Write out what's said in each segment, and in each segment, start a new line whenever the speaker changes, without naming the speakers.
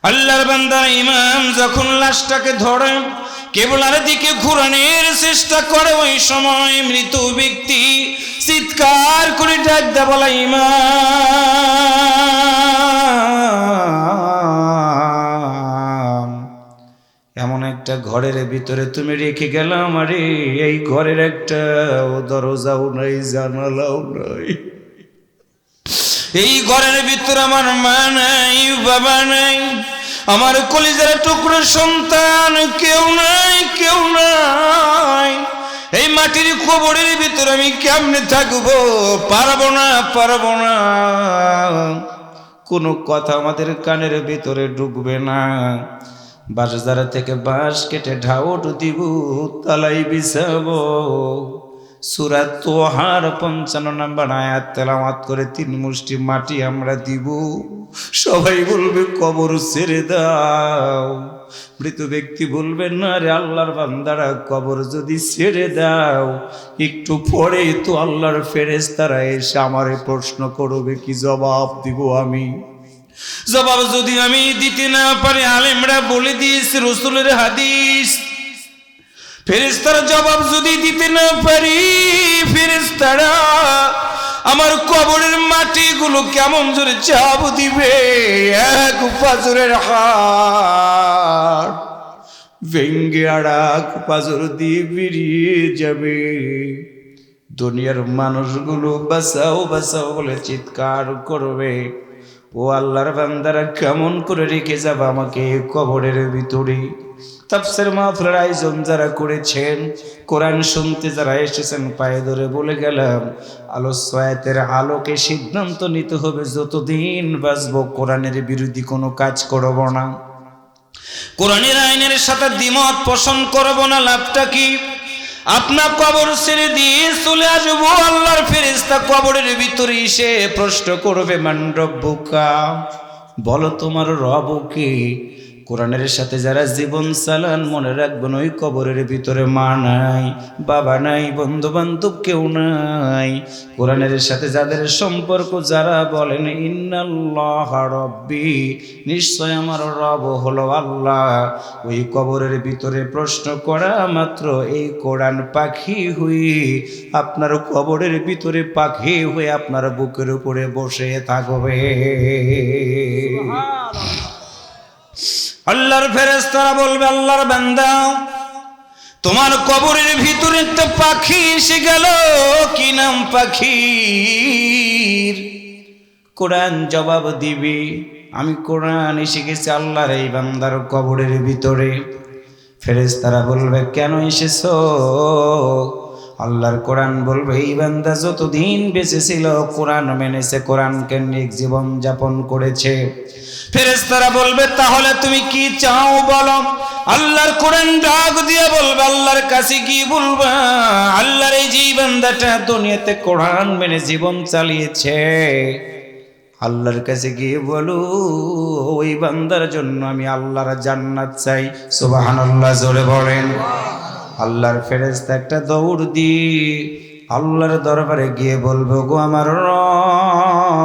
আল্লাহর বান্দা ইমাম যখন লাশটাকে ধরে কেবলার দিকে ঘুরানোর চেষ্টা করে, ওই সময় মৃত ব্যক্তি চিৎকার করে ডাক দেয়, বলে ইমাম, এমন একটা ঘরের ভিতরে তুমি রেখে গেলাম আমারে, এই ঘরের একটা দরজাও নাই, জানালাও নাই, এই ঘরের ভিতরে আমার মা নাই, বাবা নাই, আমার কলিজার টুকরো সন্তান কেউ নাই, কেউ নাই, এই মাটির কবরের ভিতরে আমি কেমনে থাকবো? পারবো না, পারবো না। কোনো কথা আমাদের কানের ভিতরে ঢুকবে না। বাজার থেকে বাঁশ কেটে ঢাউট দিব, তালাই বিছাবো, সূরা তোহার 55 নম্বর আয়াত তেলাওয়াত করে 3 মুষ্টি মাটি আমরা দিব। সবাই বলবে কবর ছেড়ে দাও। মৃত ব্যক্তি বলবেন না রে আল্লাহর বান্দারা, কবর যদি ছেড়ে দাও একটু পরেই তো আল্লাহর ফেরেশতারা এসে আমারে প্রশ্ন করবে, কি জবাব দিব আমি? জবাব যদি আমি দিতে না পারি, আলেমরা বলে দিয়েছে রাসূলের হাদিস, ফেরেশতারা জবাব যদি দিতে না পারি, ফেরেশতারা আমার কবরের মাটিগুলো কেমন জোরে চাপ দিবে, এক পাজরের হাড় ভেঙ্গে আরেক পাজর দিয়ে বেরিয়ে যাবে। দুনিয়ার মানুষগুলো বাঁচাও বাঁচাও বলে চিৎকার করবে। ও আল্লাহর বান্দারা, কেমন করে রেখে যাবে আমাকে কবরের ভিতরে? তাফসীর মাহফিলের আয়োজন যারা করেছেন, কোরআন শুনতে যারা এসেছেন, পায়ে ধরে বলে গেলাম, আলোচনার আলোকে সিদ্ধান্ত নিতে হবে, যতদিন বাঁচবো কোরআনের বিরোধী কোনো কাজ করব না, কোরআনের আইনের সাথে দ্বিমত পোষণ করব না। লাভটা কি? আপনার কবর ছেড়ে দিয়ে চলে আসবো, আল্লাহর ফেরেশতা কবরের ভিতরে এসে প্রশ্ন করবে, মান রব্বুকা, বলো তোমার রব কে? কোরআনের সাথে যারা জীবন চালান মনে রাখবেন, ওই কবরের ভিতরে মা নাই, বাবা নাই, বন্ধু বান্ধব কেউ নাই। কোরআনের সাথে যাদের সম্পর্ক, যারা বলেন ইন্নাল্লাহ রব্বি, নিশ্চয় আমার রব হলো আল্লাহ, ওই কবরের ভিতরে প্রশ্ন করা মাত্র এই কোরআন পাখি হয়ে আপনার কবরের ভিতরে পাখি হয়ে আপনার বুকের উপরে বসে থাকবে। আল্লাহর ফেরেশতারা বলবে, আল্লাহর বান্দা, তোমার কবরের ভিতরে একটা পাখি এসে গেল, কি নাম পাখির? কোরআন জবাব দিবে, আমি কোরআন এসে গেছে আল্লাহর এই বান্দার কবরের ভিতরে। ফেরেশতারা বলবে, কেন এসেছো? আল্লাহর কোরআন বলবে, এই বান্দা যতদিন বেঁচে ছিল কোরআন মেনেছে, কোরআন কেন্দ্রিক জীবন যাপন করেছে। ফেরেশতারা বলবে, তাহলে তুমি কি চাও বলো? আল্লাহর কোরআন ডাক দিয়ে বলবে, আল্লাহর কাছে কি বলবা? আল্লাহর এই যে বান্দাটা দুনিয়াতে কোরআন মেনে জীবন চালিয়েছে, আল্লাহর কাছে গিয়ে বলো, ওই বান্দার জন্য আমি আল্লাহর জান্নাত চাই। সুবহানাল্লাহ, জোরে বলেন। আল্লাহর ফেরেশতা একটা দৌড় দিয়ে আল্লাহর দরবারে গিয়ে বলবে, গো আমার রব,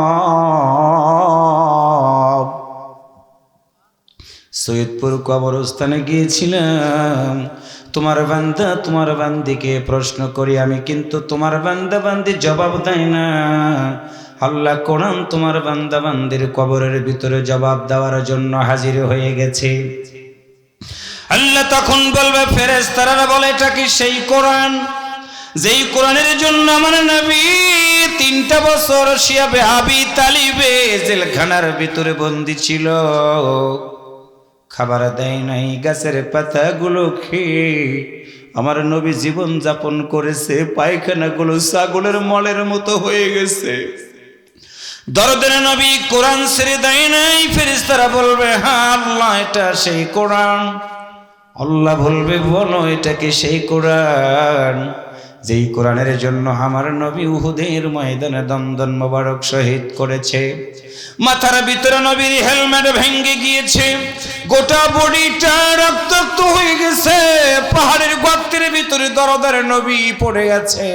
সৈয়দপুর কবরস্থানে গিয়েছিলাম, তোমার বান্দা তোমার বান্দিকে প্রশ্ন করি আমি, কিন্তু তোমার বান্দা বান্দি জবাব দেয় না। আল্লাহ কোরআন তোমার বান্দা বান্দির কবরের ভিতরে জবাব দেওয়ার জন্য হাজির হয়ে গেছে। আল্লাহ তখন বলবে, ফেরেশতারা বলে, এটা কি সেই কোরআন যেই কোরআনের জন্য আমার নবী 3টা বছর শিয়াবে আবি তালিবে জেলখানার ভিতরে বন্দী ছিল, খাবার দেয় নাই, গাছের পাতাগুলো খেয়ে আমার নবী জীবন যাপন করেছে, পায়খানাগুলো ছাগলের মলের মতো হয়ে গেছে। দরদের নবী কোরআন ছেড়ে দেয় নাই। ফেরেশতারা বলবে, হ্যাঁ আল্লাহ, এটা সেই কোরআন। আল্লাহ বলবে, বলো এটা কি সেই কোরআন যেই কোরআনের জন্য আমার নবী উহুদের ময়দানে দন্দন মোবারক শহীদ করেছে? মাথার ভিতরে নবীর হেলমেট ভেঙে গিয়েছে, গোটা বডিটা রক্তাক্ত হয়ে গেছে, পাহাড়ের গর্তের ভিতরে দরদের নবী পড়ে আছে,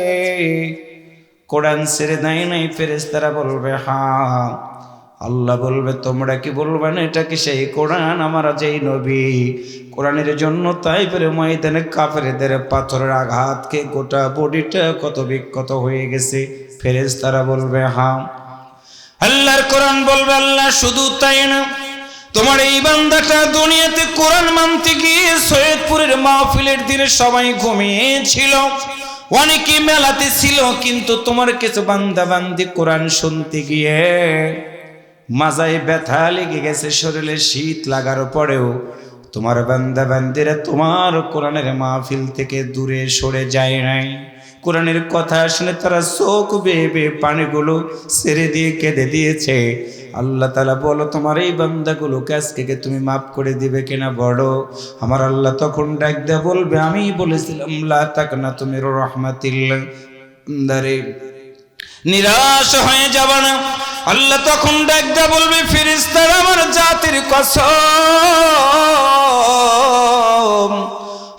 কোরআন ছেড়ে দেয় নাই। ফেরেশতারা বলবে, হ্যাঁ আল্লাহ বলবে তোমরা কি বলবে না এটা কি সেই কোরআন আমার যেই নবী কোরআনের জন্য তাইফের ময়দানে কাফেরদের পাথরের আঘাতকে গোটা বডিটা কত বিক্ষত হয়ে গেছে। ফেরেশতারা বলবে হ্যাঁ। আল্লাহর কোরআন বলবে আল্লাহ শুধু তাই না, তোমার এই বান্দাটা দুনিয়াতে কোরআন মানতে গিয়ে সৈয়দপুরের মাহফিলের দিনে সবাই ঘুমিয়েছিল, অনেকে মেলাতে ছিল, কিন্তু তোমার কিছু বান্দা বান্দি কোরআন শুনতে গিয়ে মাজায় ব্যথা লেগে গেছে, শরীরে শীত লাগার পরেও তোমার বান্দা বান্দিরা তোমার কোরআনের মাহফিল থেকে দূরে সরে যায় নাই। কোরআনের কথা শুনে তারা চোখ বেয়ে বেয়ে পানিগুলো ছেড়ে দিয়ে কেঁদে দিয়েছে। আল্লাহ তাআলা বলো তোমার এই বান্দাগুলোকে আজকে তুমি মাফ করে দিবে কিনা বড়। আমার আল্লাহ তখন ডাক দেয়া বলবে আমি বলেছিলাম লা তাকনাতু মির রাহমাতিল্লাহ, নিরাশ হয়ে যাবে না। আল্লাহ তখন ডাক দেয়া বলবে ফেরেশতারা আমার জাতির কসম,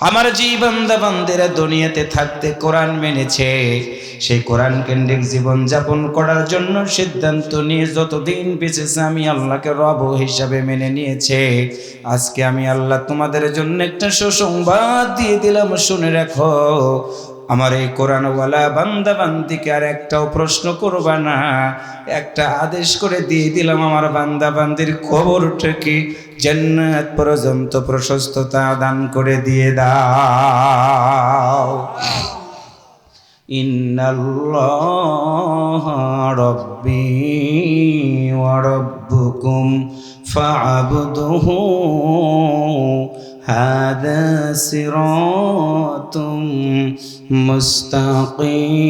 আমার যে বান্দা বান্দিরা দুনিয়াতে থাকতে কোরআন মেনেছে, সেই কোরআন কেন্দ্রিক জীবন যাপন করার জন্য সিদ্ধান্ত নিয়ে যতদিন বেঁচেছে আমি আল্লাহকে রব হিসাবে মেনে নিয়েছে, আজকে আমি আল্লাহ তোমাদের জন্য একটা সুসংবাদ দিয়ে দিলাম, শুনে রাখো। আমার এই কোরআনওয়ালা বান্দা বান্দিকে আর একটাও প্রশ্ন করবা না, একটা আদেশ করে দিয়ে দিলাম, আমার বান্দা বান্দির কবরটাকে জান্নাত পর্যন্ত প্রশস্ততা দান করে দিয়ে দাও। ইন্নাল্লাহ রাব্বি ওয়া রাব্বুকুম ফা'বুদুহু হাদা সিরাতুম মুস্তাকিম।